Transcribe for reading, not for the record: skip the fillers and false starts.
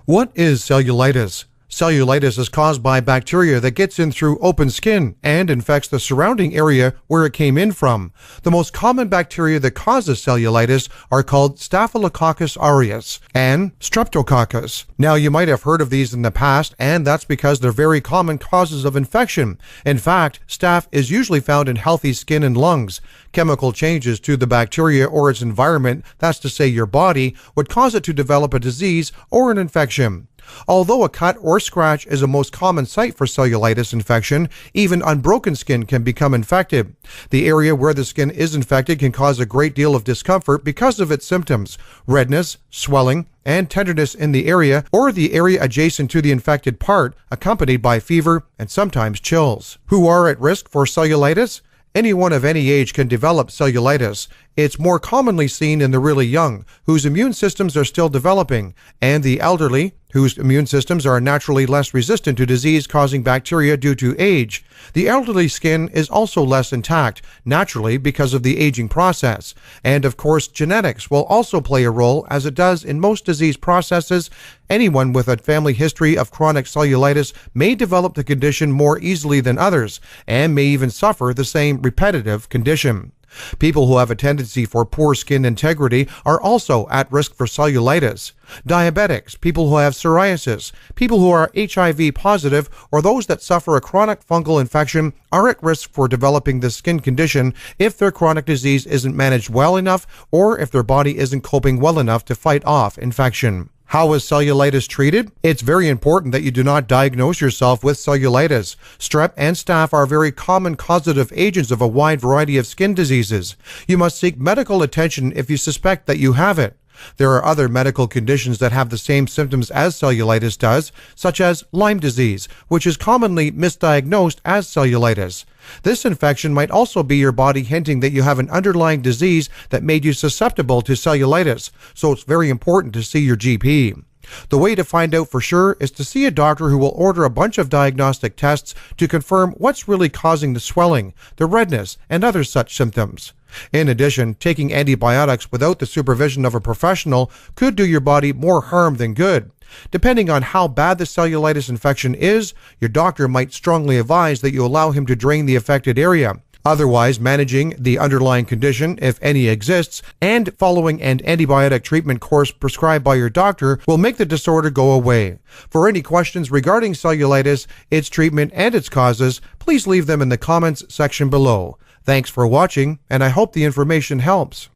What is cellulitis? Cellulitis is caused by bacteria that gets in through open skin and infects the surrounding area where it came in from. The most common bacteria that causes cellulitis are called Staphylococcus aureus and Streptococcus. Now, you might have heard of these in the past, and that's because they're very common causes of infection. In fact, staph is usually found in healthy skin and lungs. Chemical changes to the bacteria or its environment, that's to say your body, would cause it to develop a disease or an infection. Although a cut or scratch is a most common site for cellulitis infection, even unbroken skin can become infected. The area where the skin is infected can cause a great deal of discomfort because of its symptoms: redness, swelling, and tenderness in the area or the area adjacent to the infected part, accompanied by fever and sometimes chills. Who are at risk for cellulitis? Anyone of any age can develop cellulitis. It's more commonly seen in the really young, whose immune systems are still developing, and the elderly, whose immune systems are naturally less resistant to disease-causing bacteria due to age. The elderly skin is also less intact, naturally because of the aging process. And of course, genetics will also play a role, as it does in most disease processes. Anyone with a family history of chronic cellulitis may develop the condition more easily than others, and may even suffer the same repetitive condition. People who have a tendency for poor skin integrity are also at risk for cellulitis. Diabetics, people who have psoriasis, people who are HIV positive, or those that suffer a chronic fungal infection are at risk for developing this skin condition if their chronic disease isn't managed well enough or if their body isn't coping well enough to fight off infection. How is cellulitis treated? It's very important that you do not diagnose yourself with cellulitis. Strep and staph are very common causative agents of a wide variety of skin diseases. You must seek medical attention if you suspect that you have it. There are other medical conditions that have the same symptoms as cellulitis does, such as Lyme disease, which is commonly misdiagnosed as cellulitis. This infection might also be your body hinting that you have an underlying disease that made you susceptible to cellulitis, so it's very important to see your GP. The way to find out for sure is to see a doctor who will order a bunch of diagnostic tests to confirm what's really causing the swelling, the redness, and other such symptoms. In addition, taking antibiotics without the supervision of a professional could do your body more harm than good. Depending on how bad the cellulitis infection is, your doctor might strongly advise that you allow him to drain the affected area. Otherwise, managing the underlying condition, if any exists, and following an antibiotic treatment course prescribed by your doctor will make the disorder go away. For any questions regarding cellulitis, its treatment, and its causes, please leave them in the comments section below. Thanks for watching, and I hope the information helps.